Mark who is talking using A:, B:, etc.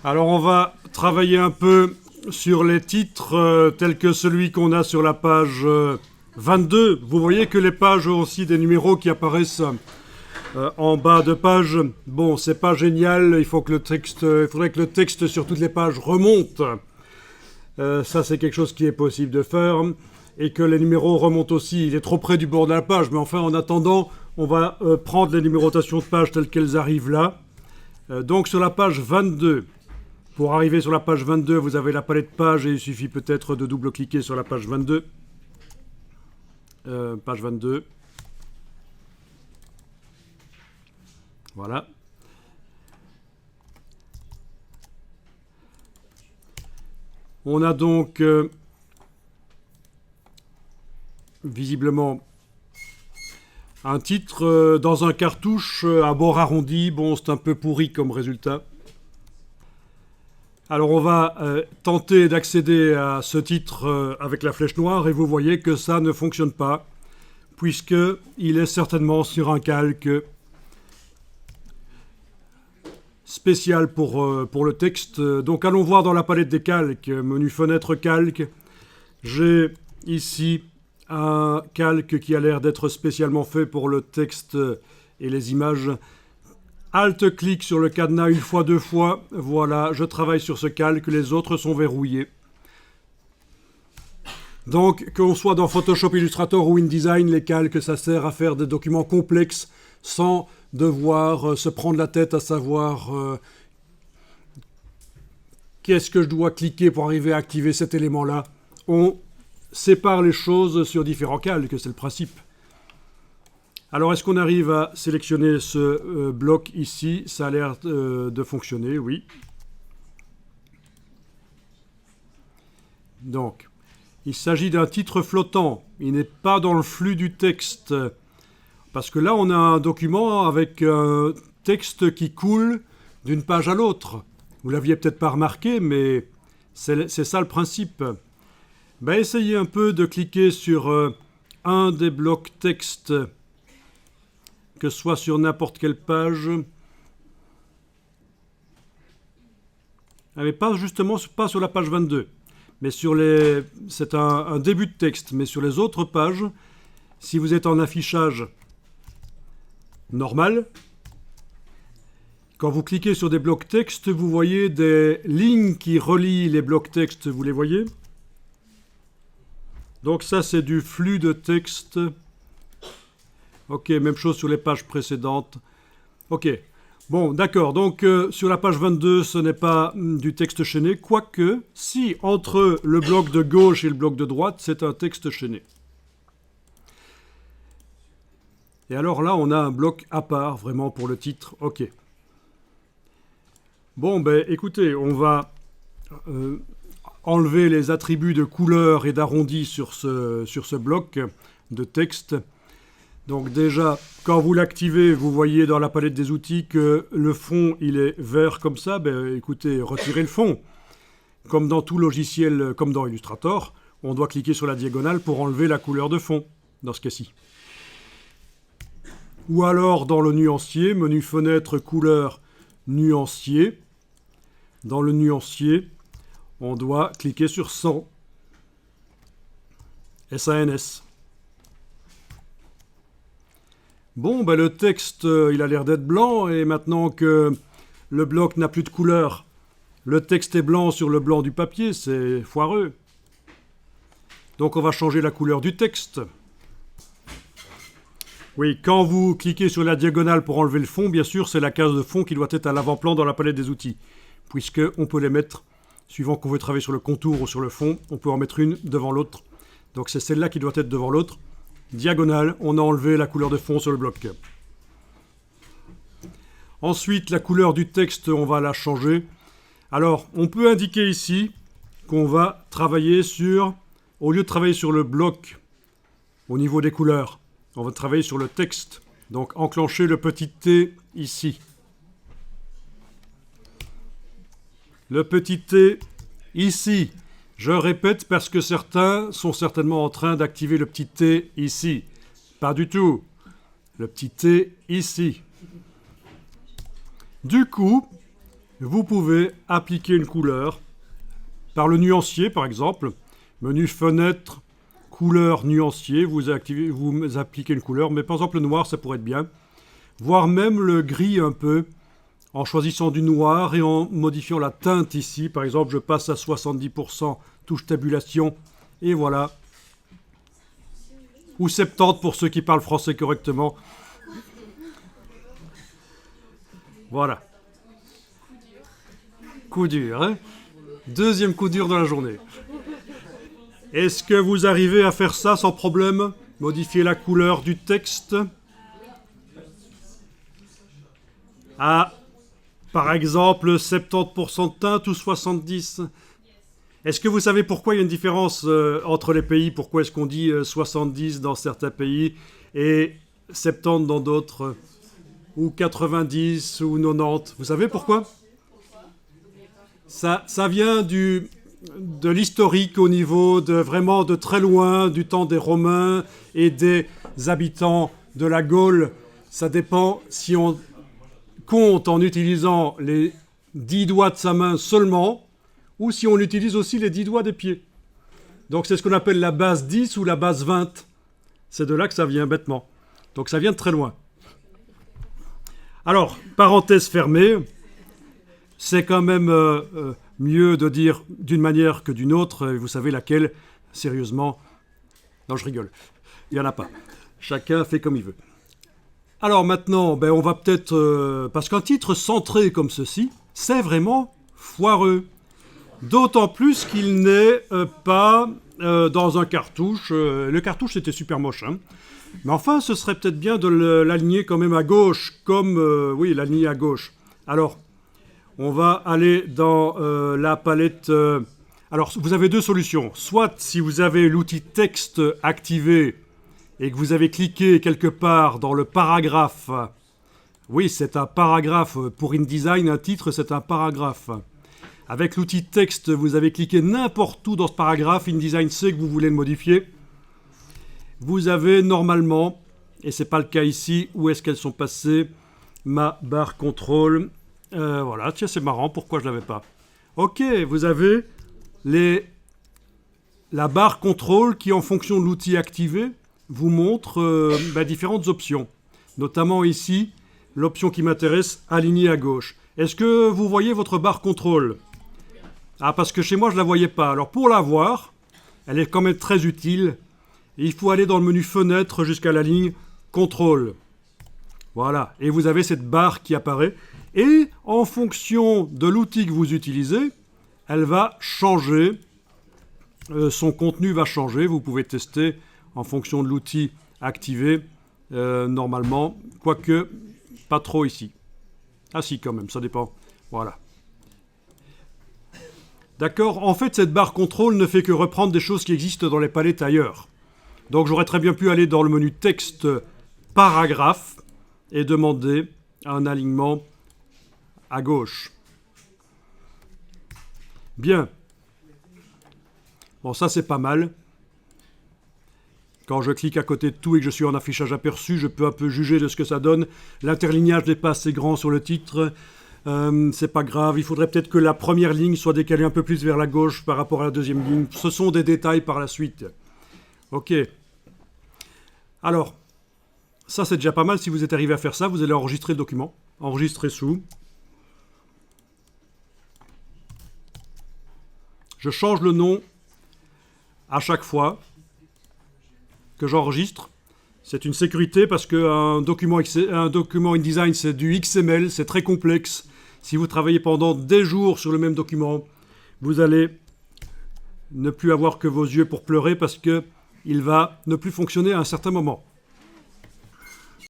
A: Alors on va travailler un peu sur les titres tels que celui qu'on a sur la page 22. Vous voyez que les pages ont aussi des numéros qui apparaissent en bas de page. Bon, c'est pas génial, il faudrait que le texte sur toutes les pages remonte. Ça, c'est quelque chose qui est possible de faire. Et que les numéros remontent aussi. Il est trop près du bord de la page, mais enfin, en attendant, on va prendre les numérotations de pages telles qu'elles arrivent là. Donc, sur la page 22, pour arriver sur la page 22, vous avez la palette pages et il suffit peut-être de double-cliquer sur la page 22. Page 22. Voilà. On a donc visiblement un titre dans un cartouche à bord arrondi. Bon, c'est un peu pourri comme résultat. Alors on va tenter d'accéder à ce titre avec la flèche noire et vous voyez que ça ne fonctionne pas puisqu'il est certainement sur un calque spécial pour le texte. Donc allons voir dans la palette des calques, menu fenêtre calque. J'ai ici un calque qui a l'air d'être spécialement fait pour le texte et les images. Alt-clic sur le cadenas une fois, deux fois. Voilà, je travaille sur ce calque, les autres sont verrouillés. Donc, qu'on soit dans Photoshop, Illustrator ou InDesign, les calques, ça sert à faire des documents complexes sans devoir se prendre la tête à savoir qu'est-ce que je dois cliquer pour arriver à activer cet élément-là. On sépare les choses sur différents calques, c'est le principe. Alors, est-ce qu'on arrive à sélectionner ce bloc ici? Ça a l'air de fonctionner, oui. Donc, il s'agit d'un titre flottant. Il n'est pas dans le flux du texte. Parce que là, on a un document avec un texte qui coule d'une page à l'autre. Vous l'aviez peut-être pas remarqué, mais c'est ça le principe. Ben, essayez un peu de cliquer sur un des blocs texte, que ce soit sur n'importe quelle page. Mais pas justement pas sur la page 22. Mais c'est un début de texte. Mais sur les autres pages, si vous êtes en affichage normal, quand vous cliquez sur des blocs texte, vous voyez des lignes qui relient les blocs texte. Vous les voyez? Donc ça, c'est du flux de texte. Ok, même chose sur les pages précédentes. Ok, bon, d'accord. Donc, sur la page 22, ce n'est pas du texte chaîné. Quoique, si, entre le bloc de gauche et le bloc de droite, c'est un texte chaîné. Et alors là, on a un bloc à part, vraiment, pour le titre. Ok. Bon, ben, écoutez, on va enlever les attributs de couleur et d'arrondi sur ce bloc de texte. Donc déjà, quand vous l'activez, vous voyez dans la palette des outils que le fond, il est vert comme ça. Ben, écoutez, retirez le fond. Comme dans tout logiciel, comme dans Illustrator, on doit cliquer sur la diagonale pour enlever la couleur de fond, dans ce cas-ci. Ou alors dans le nuancier, menu fenêtre, couleur, nuancier. Dans le nuancier, on doit cliquer sur 100. SANS. Bon, ben le texte, il a l'air d'être blanc, et maintenant que le bloc n'a plus de couleur, le texte est blanc sur le blanc du papier, c'est foireux. Donc on va changer la couleur du texte. Oui, quand vous cliquez sur la diagonale pour enlever le fond, bien sûr, c'est la case de fond qui doit être à l'avant-plan dans la palette des outils, puisqu'on peut les mettre, suivant qu'on veut travailler sur le contour ou sur le fond, on peut en mettre une devant l'autre. Donc c'est celle-là qui doit être devant l'autre. Diagonale, on a enlevé la couleur de fond sur le bloc. Ensuite, la couleur du texte, on va la changer. Alors, on peut indiquer ici qu'on va travailler sur, au lieu de travailler sur le bloc au niveau des couleurs, on va travailler sur le texte. Donc, enclencher le petit T ici. Le petit T ici. Je répète parce que certains sont certainement en train d'activer le petit T ici. Pas du tout. Le petit T ici. Du coup, vous pouvez appliquer une couleur par le nuancier, par exemple. Menu fenêtre, couleur nuancier, vous appliquez une couleur, mais par exemple le noir, ça pourrait être bien. Voire même le gris un peu, en choisissant du noir et en modifiant la teinte ici. Par exemple, je passe à 70%, touche tabulation, et voilà. Ou 70% pour ceux qui parlent français correctement. Voilà. Coup dur, hein? Deuxième coup dur de la journée. Est-ce que vous arrivez à faire ça sans problème? Modifier la couleur du texte. À, par exemple, 70% de teinte ou 70%. Est-ce que vous savez pourquoi il y a une différence entre les pays? Pourquoi est-ce qu'on dit 70 dans certains pays et 70 dans d'autres? Ou 90 ou 90? Vous savez pourquoi? Ça vient de l'historique au niveau de vraiment de très loin, du temps des Romains et des habitants de la Gaule. Ça dépend si on compte en utilisant les 10 doigts de sa main seulement, ou si on utilise aussi les 10 doigts des pieds. Donc c'est ce qu'on appelle la base 10 ou la base 20. C'est de là que ça vient bêtement. Donc ça vient de très loin. Alors, parenthèse fermée, c'est quand même mieux de dire d'une manière que d'une autre, et vous savez laquelle, sérieusement. Non, je rigole. Il n'y en a pas. Chacun fait comme il veut. Alors maintenant, on va peut-être... parce qu'un titre centré comme ceci, c'est vraiment foireux. D'autant plus qu'il n'est pas dans un cartouche. Le cartouche, c'était super moche. Hein. Mais enfin, ce serait peut-être bien de l'aligner quand même à gauche, comme... oui, l'aligner à gauche. Alors, on va aller dans la palette... alors, vous avez deux solutions. Soit, si vous avez l'outil texte activé et que vous avez cliqué quelque part dans le paragraphe... Oui, c'est un paragraphe. Pour InDesign, un titre, c'est un paragraphe. Avec l'outil texte, vous avez cliqué n'importe où dans ce paragraphe. InDesign sait que vous voulez le modifier. Vous avez normalement, et ce n'est pas le cas ici, où est-ce qu'elles sont passées, ma barre contrôle. Voilà, tiens, c'est marrant, pourquoi je ne l'avais pas? Ok, vous avez la barre contrôle qui, en fonction de l'outil activé, vous montre différentes options. Notamment ici, l'option qui m'intéresse, aligner à gauche. Est-ce que vous voyez votre barre contrôle? Ah, parce que chez moi, je ne la voyais pas. Alors, pour la voir, elle est quand même très utile. Et il faut aller dans le menu fenêtre jusqu'à la ligne contrôle. Voilà. Et vous avez cette barre qui apparaît. Et en fonction de l'outil que vous utilisez, elle va changer. Son contenu va changer. Vous pouvez tester en fonction de l'outil activé normalement. Quoique, pas trop ici. Ah si, quand même, ça dépend. Voilà. D'accord. En fait, cette barre contrôle ne fait que reprendre des choses qui existent dans les palettes ailleurs. Donc j'aurais très bien pu aller dans le menu texte paragraphe et demander un alignement à gauche. Bien. Bon, ça c'est pas mal. Quand je clique à côté de tout et que je suis en affichage aperçu, je peux un peu juger de ce que ça donne. L'interlignage n'est pas assez grand sur le titre. C'est pas grave. Il faudrait peut-être que la première ligne soit décalée un peu plus vers la gauche par rapport à la deuxième ligne. Ce sont des détails par la suite. Ok. Alors, ça c'est déjà pas mal. Si vous êtes arrivé à faire ça, vous allez enregistrer le document. Enregistrer sous. Je change le nom à chaque fois que j'enregistre. C'est une sécurité parce qu'un document InDesign, c'est du XML, c'est très complexe. Si vous travaillez pendant des jours sur le même document, vous allez ne plus avoir que vos yeux pour pleurer parce qu'il va ne plus fonctionner à un certain moment.